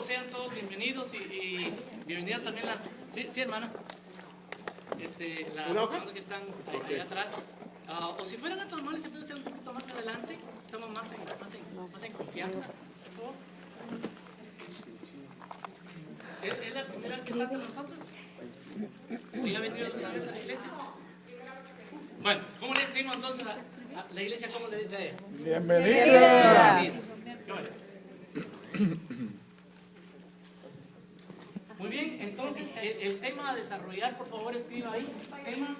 sean todos bienvenidos y bienvenida también la... Sí, hermana. Las hermanas que están ahí atrás. O si fueran a tomar, se puede hacer un poquito más adelante. Estamos más en confianza. Por favor. ¿Es la primera vez que está con nosotros? ¿O ya ha venido otra vez a la iglesia? Bueno, ¿cómo le decimos entonces a la iglesia? ¿Cómo le dice a ella? Bienvenida. Qué bueno. Muy bien, entonces el tema a desarrollar, por favor, escriba ahí. Tema.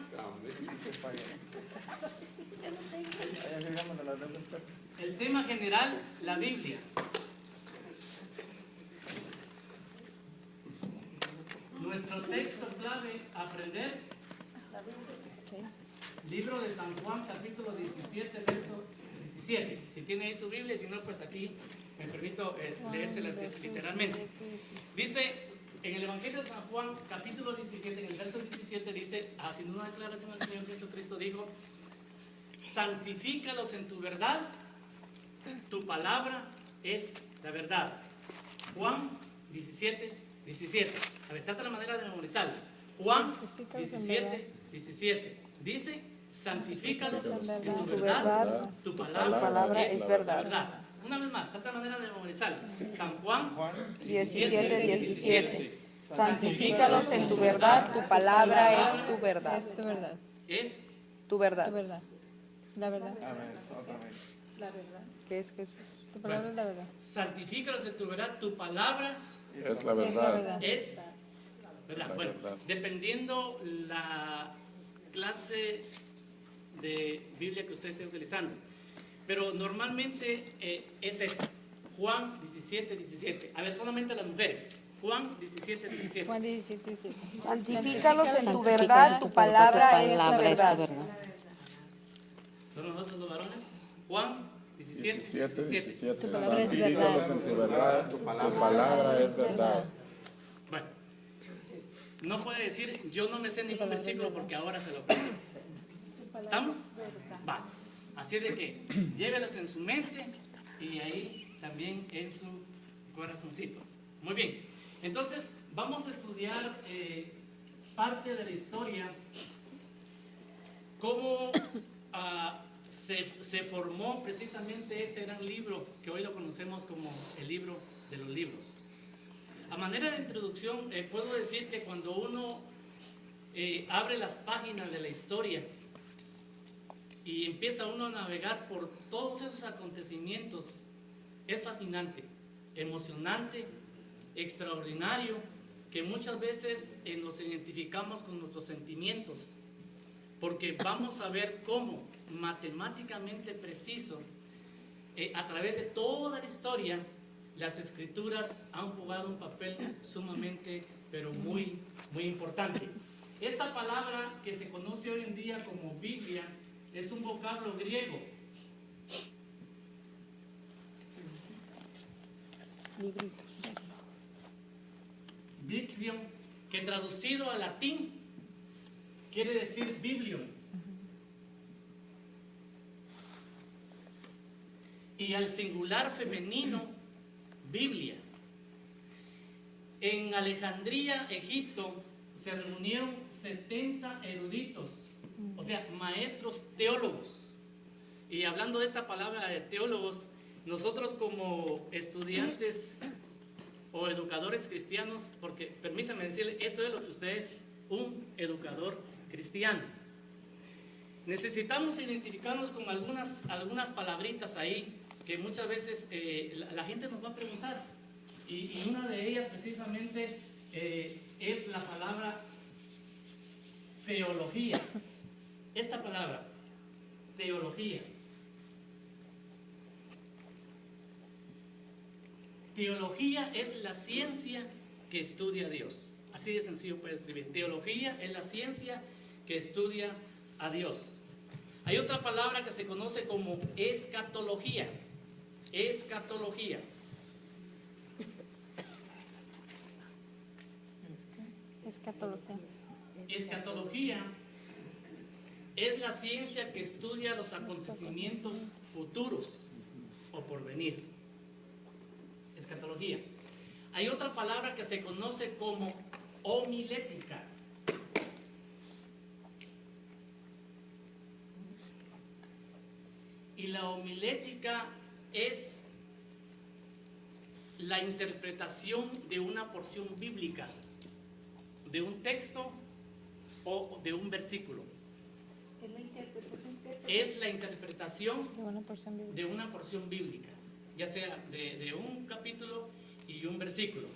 El tema general, la Biblia. Nuestro texto clave, aprender. Libro de San Juan, capítulo 17, verso 17. Si tiene ahí su Biblia, si no, pues aquí me permito leérsela literalmente. Dice, en el Evangelio de San Juan, capítulo 17, en el verso 17, dice, haciendo una declaración al Señor Jesucristo, dijo, santifícalos en tu verdad, tu palabra es la verdad. Juan 17, 17. A ver, trata la manera de memorizarlo. Juan 17, 17. Dice, santifícalos en tu verdad, tu palabra es verdad. Una vez más, trata la manera de memorizarlo. San Juan 17, 17. Santifícalos en tu verdad, tu palabra es tu verdad. Es tu verdad. Es Tu verdad. Tu verdad. La verdad. La verdad. ¿Qué es Jesús? Tu palabra es la verdad. santifícalos en tu verdad, tu palabra Es la verdad. es verdad. Bueno, dependiendo la clase de Biblia que usted esté utilizando. Pero normalmente es esta. Juan 17, 17. A ver, solamente las mujeres. Juan 17, 17. Juan 17, 17. Santifícalos en tu verdad, tu palabra es tu verdad. ¿Son nosotros los varones? Juan 17, 17. Tu palabra es Santifícalos verdad. en tu verdad, tu palabra es verdad. Bueno, no puede decir yo no me sé ningún versículo porque ahora se lo aprendo. ¿Estamos? Vale. Así de que llévelos en su mente y ahí también en su corazoncito. Muy bien. Entonces, vamos a estudiar parte de la historia, cómo se formó precisamente este gran libro que hoy lo conocemos como el libro de los libros. A manera de introducción, puedo decir que cuando uno abre las páginas de la historia y empieza uno a navegar por todos esos acontecimientos, es fascinante, emocionante, extraordinario, que muchas veces nos identificamos con nuestros sentimientos, porque vamos a ver cómo matemáticamente preciso, a través de toda la historia, las escrituras han jugado un papel sumamente, pero muy, muy importante. Esta palabra que se conoce hoy en día como Biblia es un vocablo griego. Libritos. Biblion, que traducido al latín quiere decir biblion. Y al singular femenino, Biblia. En Alejandría, Egipto, se reunieron 70 eruditos, o sea, maestros teólogos. Y hablando de esta palabra de teólogos, nosotros como estudiantes o educadores cristianos, porque permítanme decirle, eso es lo que usted es, un educador cristiano. Necesitamos identificarnos con algunas palabritas ahí que muchas veces la gente nos va a preguntar. Y una de ellas precisamente es la palabra teología. Esta palabra, teología. Teología es la ciencia que estudia a Dios. Así de sencillo puede escribir. Teología es la ciencia que estudia a Dios. Hay otra palabra que se conoce como escatología. Escatología. Escatología. Escatología es la ciencia que estudia los acontecimientos futuros o por venir. Escatología. hay otra palabra que se conoce como homilética. Y la homilética es la interpretación de una porción bíblica, de un texto o de un versículo. Es la interpretación De una porción bíblica. de una porción bíblica, ya sea de un capítulo y un versículo.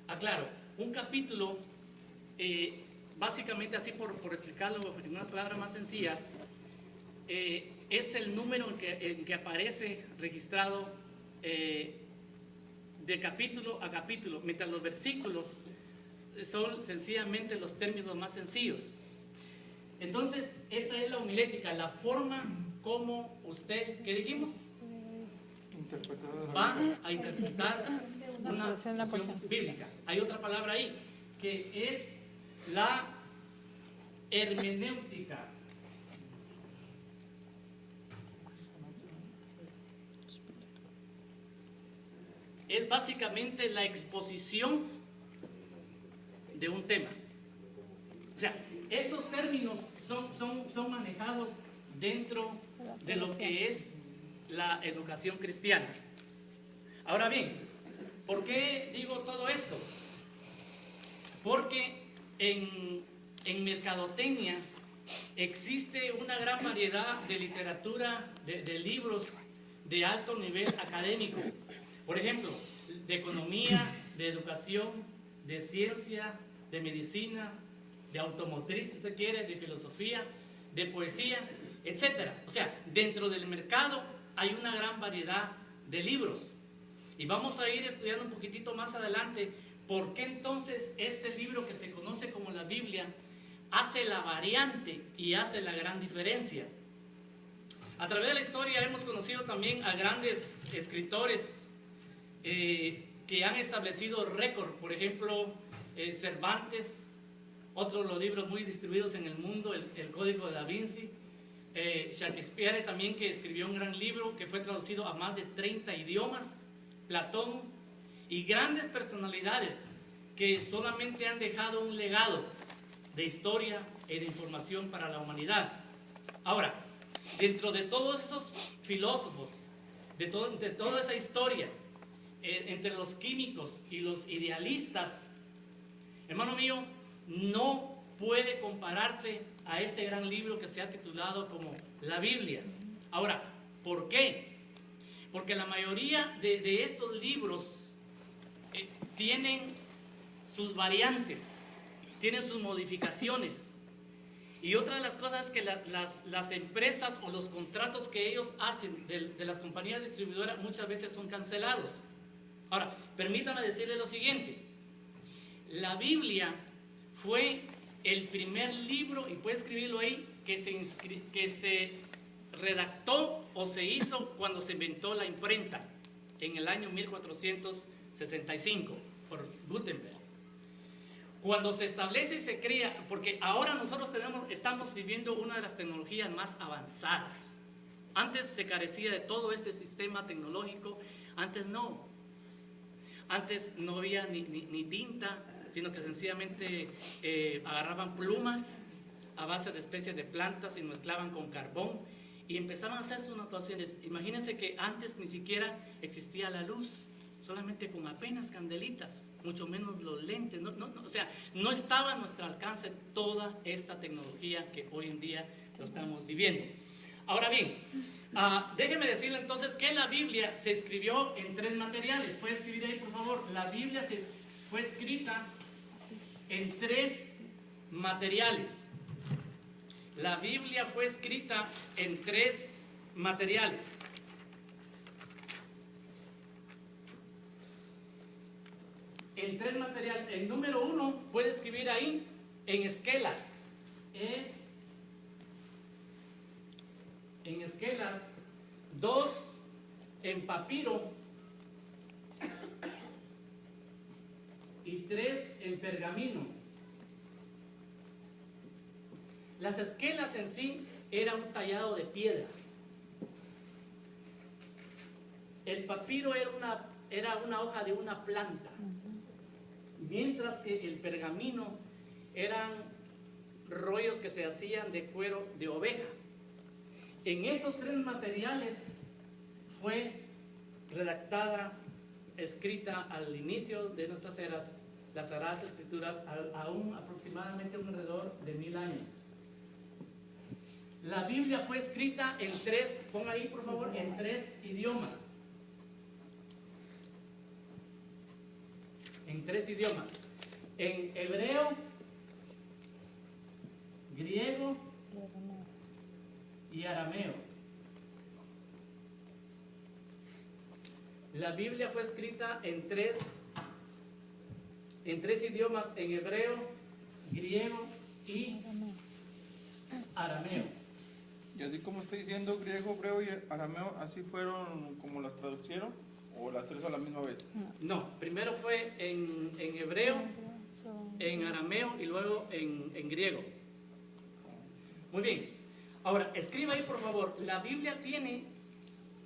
Aclaro, un capítulo, básicamente así por explicarlo en unas palabras más sencillas, es el número en que aparece registrado de capítulo a capítulo, mientras los versículos son sencillamente los términos más sencillos. Entonces, esa es la homilética, la forma como usted, ¿qué dijimos? Va a interpretar una porción bíblica. Hay otra palabra ahí, que es la hermenéutica. Es básicamente la exposición de un tema. O sea, esos términos son manejados dentro de lo que es la educación cristiana. Ahora bien, ¿por qué digo todo esto? Porque en mercadotecnia existe una gran variedad de literatura, de libros de alto nivel académico. Por ejemplo, de economía, de educación, de ciencia, de medicina, de automotriz, si usted quiere, de filosofía, de poesía, etc. O sea, dentro del mercado hay una gran variedad de libros. Y vamos a ir estudiando un poquitito más adelante por qué entonces este libro que se conoce como la Biblia hace la variante y hace la gran diferencia. A través de la historia hemos conocido también a grandes escritores que han establecido récord. Por ejemplo, Cervantes, otros los libros muy distribuidos en el mundo, el Código de Da Vinci, Shakespeare también, que escribió un gran libro que fue traducido a más de 30 idiomas, Platón, y grandes personalidades que solamente han dejado un legado de historia y de información para la humanidad. Ahora, dentro de todos esos filósofos, de toda esa historia, entre los químicos y los idealistas, hermano mío, no puede compararse a este gran libro que se ha titulado como la Biblia. Ahora, ¿por qué? Porque la mayoría de estos libros tienen sus variantes, tienen sus modificaciones. Y otra de las cosas es que las empresas o los contratos que ellos hacen de las compañías distribuidoras muchas veces son cancelados. Ahora, permítame decirle lo siguiente. La Biblia fue el primer libro, y puede escribirlo ahí, que se redactó o se hizo cuando se inventó la imprenta en el año 1465 por Gutenberg. Cuando se establece y se crea, porque ahora nosotros estamos viviendo una de las tecnologías más avanzadas. Antes se carecía de todo este sistema tecnológico, antes no. Antes no había ni tinta, sino que sencillamente agarraban plumas a base de especies de plantas y mezclaban con carbón y empezaban a hacer sus anotaciones. Imagínense que antes ni siquiera existía la luz, solamente con apenas candelitas, mucho menos los lentes. O sea, no estaba a nuestro alcance toda esta tecnología que hoy en día lo estamos viviendo. Ahora bien, déjeme decirle entonces que la Biblia se escribió en 3 materiales. ¿Puede escribir ahí, por favor? La Biblia fue escrita en 3 materiales. La Biblia fue escrita en 3 materiales. En 3 materiales. El número 1 puede escribir ahí en esquelas. En esquelas. 2 en papiro. Y 3 en pergamino. Las esquelas en sí era un tallado de piedra. El papiro era una hoja de una planta. mientras que el pergamino eran rollos que se hacían de cuero de oveja. En estos tres materiales fue redactada, escrita al inicio de nuestras eras, las Sagradas Escrituras, aún aproximadamente alrededor de 1000 años. La Biblia fue escrita en tres, pon ahí por favor, en tres idiomas. En tres idiomas. En hebreo, griego y arameo. La Biblia fue escrita en tres idiomas, en hebreo, griego y arameo. Y así como está diciendo griego, hebreo y arameo, ¿así fueron como las traducieron? ¿O las tres a la misma vez? No, primero fue en hebreo, en arameo y luego en griego. Muy bien. Ahora, escriba ahí por favor, la Biblia tiene,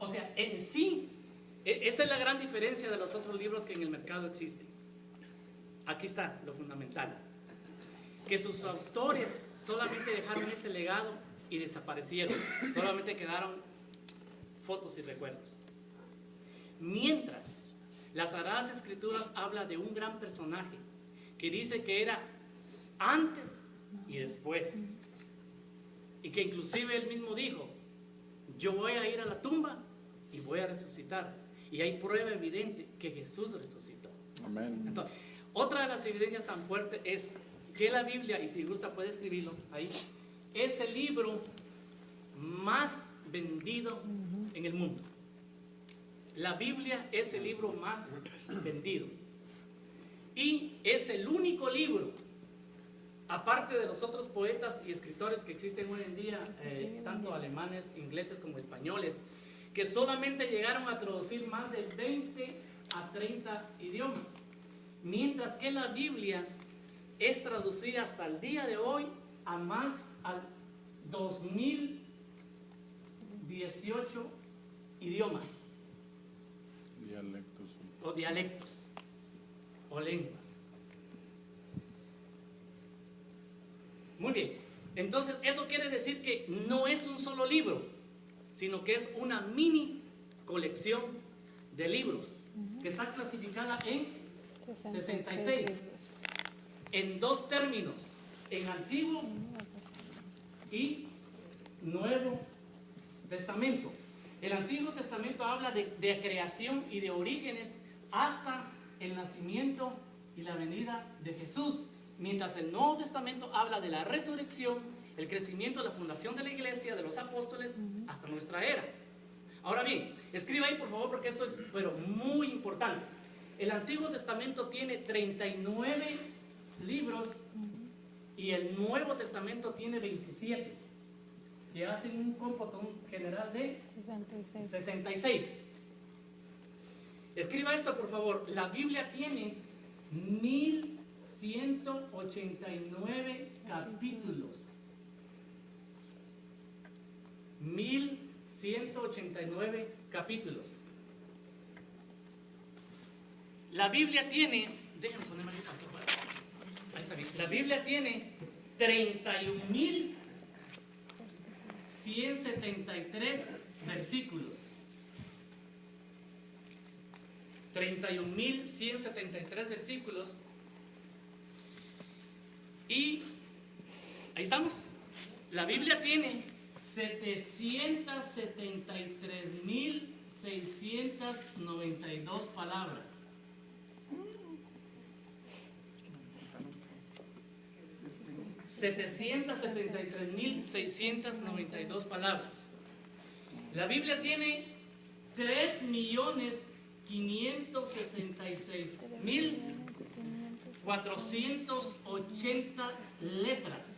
o sea, en sí, esa es la gran diferencia de los otros libros que en el mercado existen. Aquí está lo fundamental. Que sus autores solamente dejaron ese legado y desaparecieron. Solamente quedaron fotos y recuerdos. Mientras, las Sagradas Escrituras habla de un gran personaje que dice que era antes y después. Y que inclusive él mismo dijo, yo voy a ir a la tumba y voy a resucitar. Y hay prueba evidente que Jesús resucitó. Amén. Entonces, otra de las evidencias tan fuertes es que la Biblia, y si gusta puede escribirlo ahí, es el libro más vendido en el mundo. La Biblia es el libro más vendido. Y es el único libro, aparte de los otros poetas y escritores que existen hoy en día, tanto alemanes, ingleses como españoles, que solamente llegaron a traducir más de 20 a 30 idiomas. Mientras que la Biblia es traducida hasta el día de hoy a más de 2018 idiomas. Dialectos. O dialectos o lenguas. Muy bien, entonces eso quiere decir que no es un solo libro, sino que es una mini colección de libros que está clasificada en 66 en dos términos, en Antiguo y Nuevo Testamento. El Antiguo Testamento habla de creación y de orígenes hasta el nacimiento y la venida de Jesús, mientras el Nuevo Testamento habla de la resurrección, el crecimiento, la fundación de la iglesia, de los apóstoles, hasta nuestra era. Ahora bien, escriba ahí por favor porque esto es pero muy importante. El Antiguo Testamento tiene 39 libros y el Nuevo Testamento tiene 27, que hacen un cómputo general de 66. Escriba esto por favor. La Biblia tiene 1189 capítulos. 1189 capítulos. La Biblia tiene, déjenme ponerme aquí para que pueda. Ahí está bien. La Biblia tiene 31.173 versículos. 31.173 versículos. Y ahí estamos. La Biblia tiene 773.692 palabras. 773.692 palabras. La Biblia tiene 3.566.480 letras.